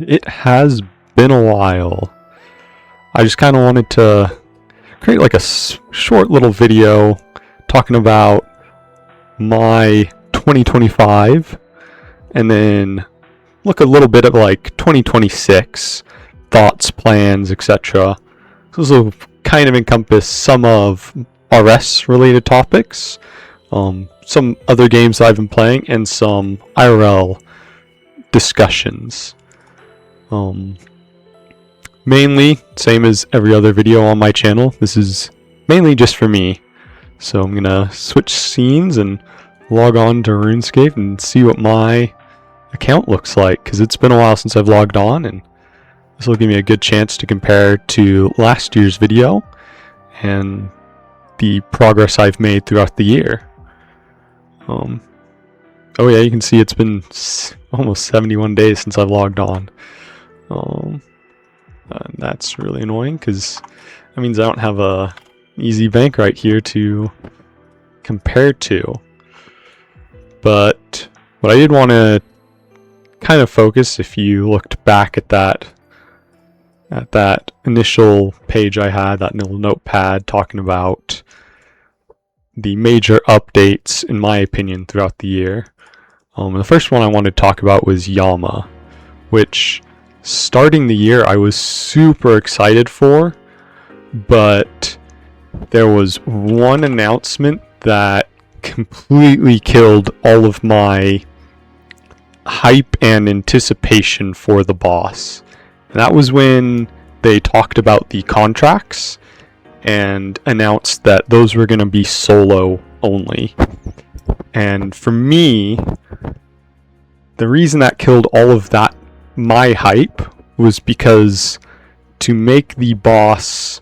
It has been a while. I just kind of wanted to create like a short little video talking about my 2025 and then look a little bit at like 2026 thoughts, plans, etc. So this will kind of encompass some of RS related topics, some other games I've been playing, and some IRL discussions. Mainly, same as every other video on my channel, this is mainly just for me. So I'm gonna switch scenes and log on to RuneScape and see what my account looks like, because it's been a while since I've logged on, and this will give me a good chance to compare to last year's video and the progress I've made throughout the year. Oh yeah, you can see it's been almost 71 days since I've logged on. That's really annoying because that means I don't have a easy bank right here to compare to. But what I did want to kind of focus, if you looked back at that initial page I had, that little notepad talking about the major updates, in my opinion, throughout the year. The first one I wanted to talk about was Yama, which starting the year I was super excited for, but there was one announcement that completely killed all of my hype and anticipation for the boss. And that was when they talked about the contracts and announced that those were going to be solo only. And for me, the reason that killed all of that, my hype, was because to make the boss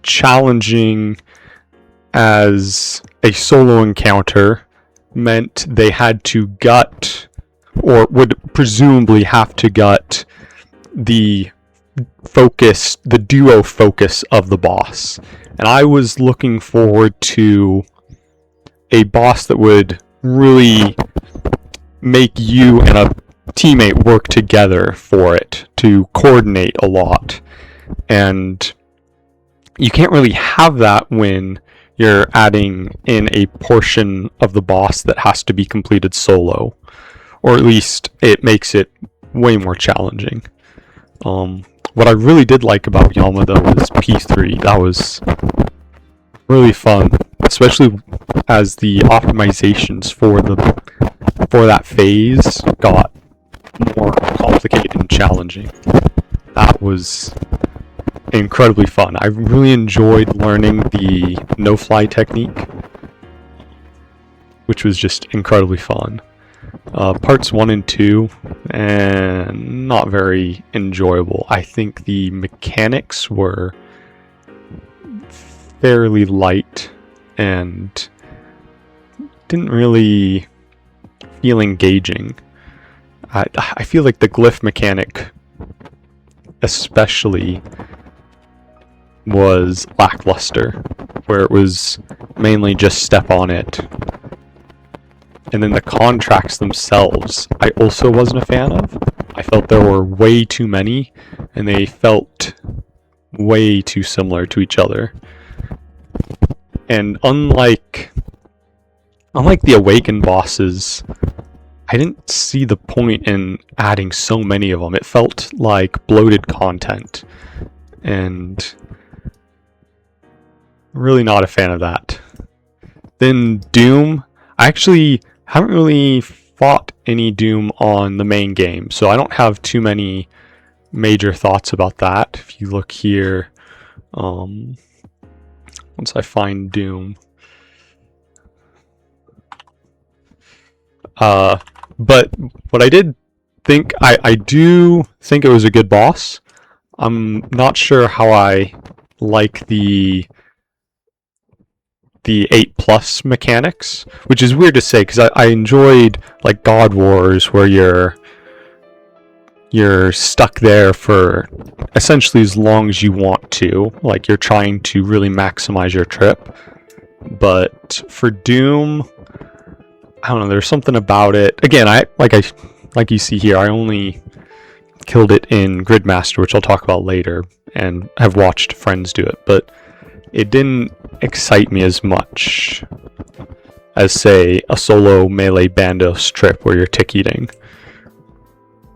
challenging as a solo encounter meant they had to gut, or would presumably have to gut, the duo focus of the boss. And I was looking forward to a boss that would really make you and a teammate work together for it, to coordinate a lot. And you can't really have that when you're adding in a portion of the boss that has to be completed solo, or at least it makes it way more challenging. What I really did like about Yama though was P3. That was really fun, especially as the optimizations for that phase got more complicated and challenging. That was incredibly fun. I really enjoyed learning the no-fly technique, which was just incredibly fun. Parts 1 and 2, and not very enjoyable. I think the mechanics were fairly light and didn't really feel engaging. I feel like the glyph mechanic especially was lackluster, where it was mainly just step on it. And then the contracts themselves, I also wasn't a fan of. I felt there were way too many, and they felt way too similar to each other. And unlike the Awakened bosses, I didn't see the point in adding so many of them. It felt like bloated content, and really not a fan of that. Then Doom, I actually haven't really fought any Doom on the main game, so I don't have too many major thoughts about that. If you look here, once I find Doom. But what I did think, I do think it was a good boss. I'm not sure how I like the 8+ mechanics, which is weird to say because I enjoyed like God Wars, where you're stuck there for essentially as long as you want to, like you're trying to really maximize your trip. But for Doom, don't know, there's something about it. Again, like you see here, I only killed it in Gridmaster, which I'll talk about later, and have watched friends do it, but it didn't excite me as much as, say, a solo melee Bandos trip where you're tick eating.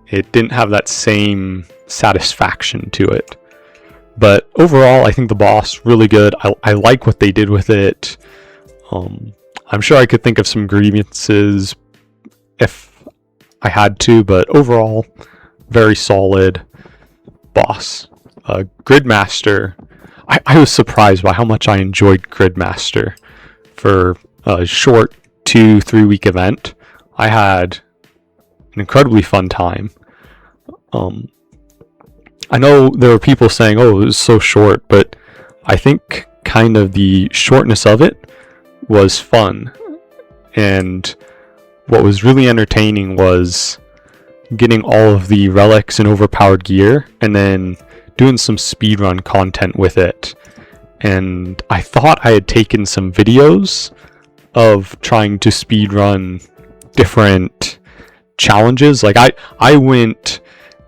It didn't have that same satisfaction to it. But overall, I think the boss really good. I like what they did with it. I'm sure I could think of some grievances if I had to, but overall, very solid boss. Gridmaster, I was surprised by how much I enjoyed Gridmaster. For a short 2-3 week event, I had an incredibly fun time. I know there were people saying, oh, it was so short, but I think kind of the shortness of it was fun. And what was really entertaining was getting all of the relics and overpowered gear, and then doing some speedrun content with it. And I thought I had taken some videos of trying to speedrun different challenges. Like I went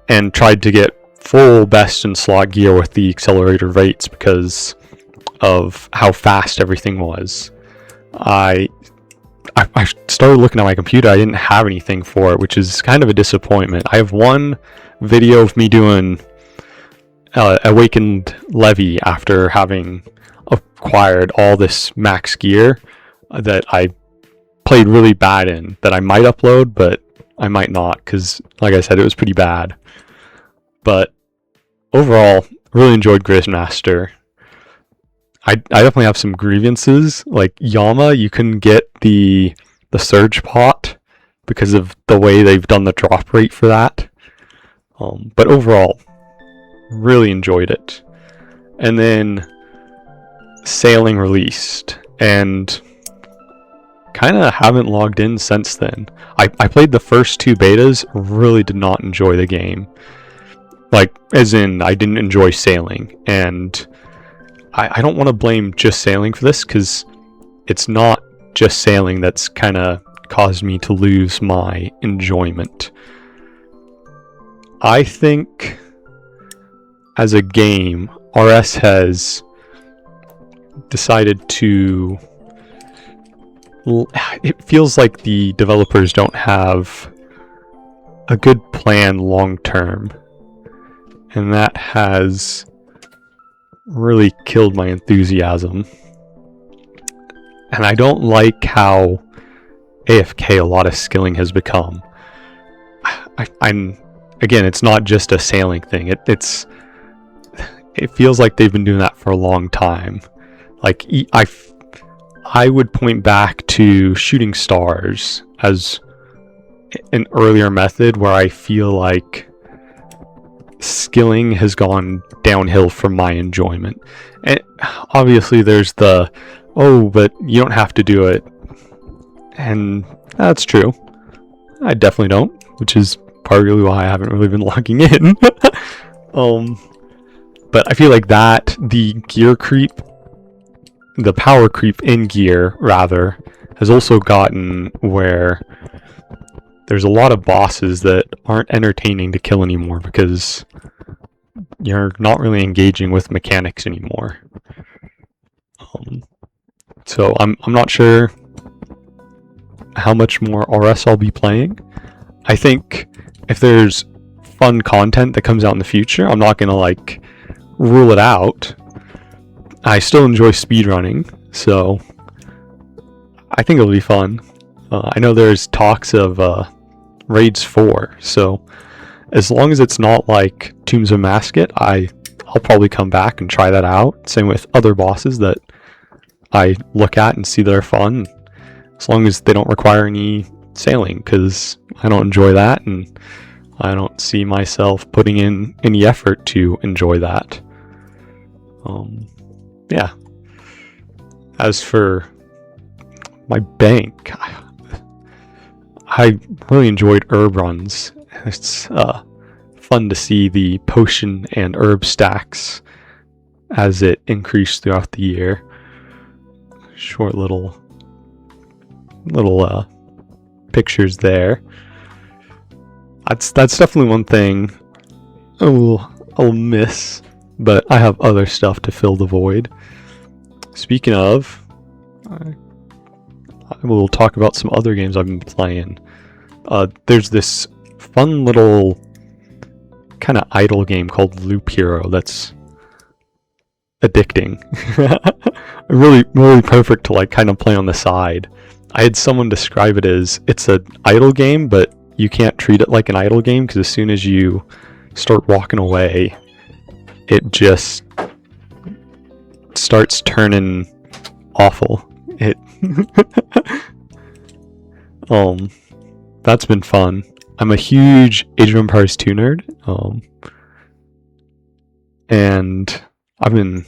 and tried to get full best in slot gear with the accelerator rates because of how fast everything was. I started looking at my computer. I didn't have anything for it, which is kind of a disappointment. I have one video of me doing Awakened Levy after having acquired all this max gear that I played really bad in, that I might upload, but I might not, because like I said, it was pretty bad. But overall, really enjoyed Gridmaster. I definitely have some grievances. Like Yama, you couldn't get the surge pot because of the way they've done the drop rate for that. But overall, really enjoyed it. And then Sailing released, and kind of haven't logged in since then. I played the first 2 betas, really did not enjoy the game. Like, as in, I didn't enjoy Sailing, and I don't want to blame just Sailing for this, because it's not just Sailing that's kind of caused me to lose my enjoyment. I think, as a game, RS has decided to... It feels like the developers don't have a good plan long term, and that has really killed my enthusiasm. And I don't like how AFK a lot of skilling has become. I'm again, it's not just a Sailing thing. It feels like they've been doing that for a long time. Like I would point back to Shooting Stars as an earlier method where I feel like skilling has gone downhill from my enjoyment. And obviously there's the, oh, but you don't have to do it. And that's true. I definitely don't, which is partly why I haven't really been logging in. But I feel like that, the gear creep, the power creep in gear, rather, has also gotten where there's a lot of bosses that aren't entertaining to kill anymore because you're not really engaging with mechanics anymore. So I'm not sure how much more RS I'll be playing. I think if there's fun content that comes out in the future, I'm not gonna like rule it out. I still enjoy speedrunning, so I think it'll be fun. I know there's talks of Raids 4, so as long as it's not like Tombs of Mascot, I'll probably come back and try that out. Same with other bosses that I look at and see that are fun, as long as they don't require any sailing, because I don't enjoy that, and I don't see myself putting in any effort to enjoy that. Yeah. As for my bank, I really enjoyed herb runs. It's fun to see the potion and herb stacks as it increased throughout the year. Short little pictures there. That's definitely one thing I'll miss, but I have other stuff to fill the void. Speaking of, I will talk about some other games I've been playing. There's this fun little kind of idle game called Loop Hero that's addicting. really perfect to like kind of play on the side. I had someone describe it as it's an idle game, but you can't treat it like an idle game because as soon as you start walking away, it just starts turning awful. That's been fun. I'm a huge Age of Empires 2 nerd, and I've been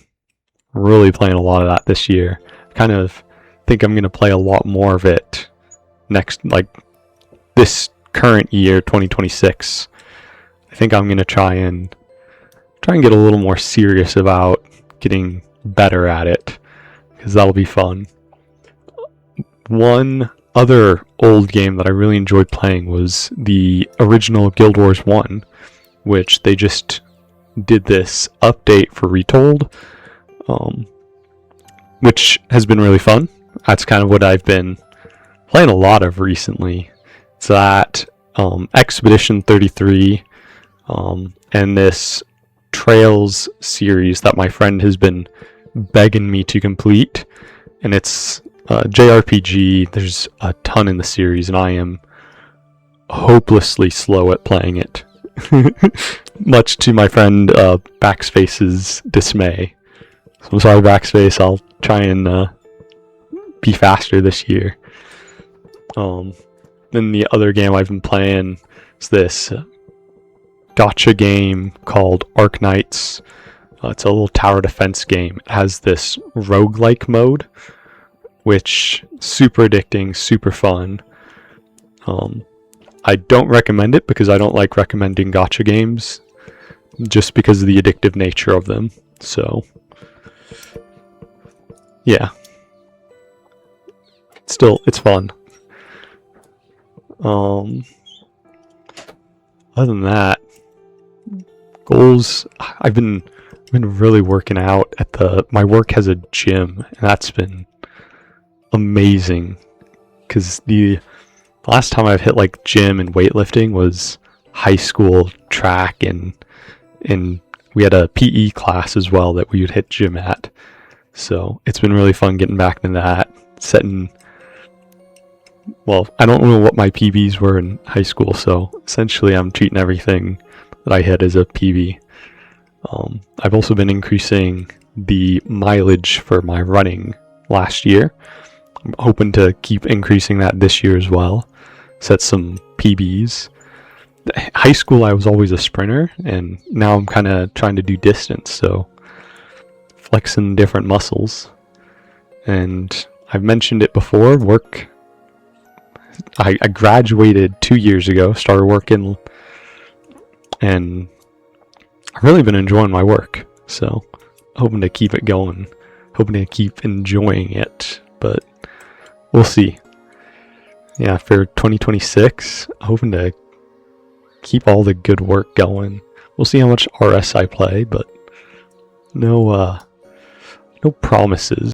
really playing a lot of that this year. Kind of think I'm going to play a lot more of it next, like this current year, 2026. I think I'm going to try and get a little more serious about getting better at it, because that'll be fun. One other old game that I really enjoyed playing was the original Guild Wars 1, which they just did this update for Retold, which has been really fun. That's kind of what I've been playing a lot of recently. It's that Expedition 33 and this Trails series that my friend has been begging me to complete, and it's JRPG. There's a ton in the series, and I am hopelessly slow at playing it, much to my friend Backspace's dismay. So I'm sorry, Backspace. I'll try and be faster this year. Then the other game I've been playing is this gacha game called Arknights. It's a little tower defense game. It has this roguelike mode, which super addicting, super fun. I don't recommend it because I don't like recommending gacha games, just because of the addictive nature of them. So, yeah. Still, it's fun. Other than that, goals. I've been really working out at my work has a gym, and that's been amazing. Because the last time I've hit like gym and weightlifting was high school track, and we had a PE class as well that we would hit gym at. So it's been really fun getting back into that. Well, I don't know what my PBs were in high school, so essentially I'm treating everything that I hit as a PB. I've also been increasing the mileage for my running last year. I'm hoping to keep increasing that this year as well. Set some PBs. High school I was always a sprinter, and now I'm kind of trying to do distance, so flexing different muscles. And I've mentioned it before, work. I graduated 2 years ago, started working, and I've really been enjoying my work, so hoping to keep it going, hoping to keep enjoying it, but we'll see. Yeah, for 2026, hoping to keep all the good work going. We'll see how much RS I play, but no promises.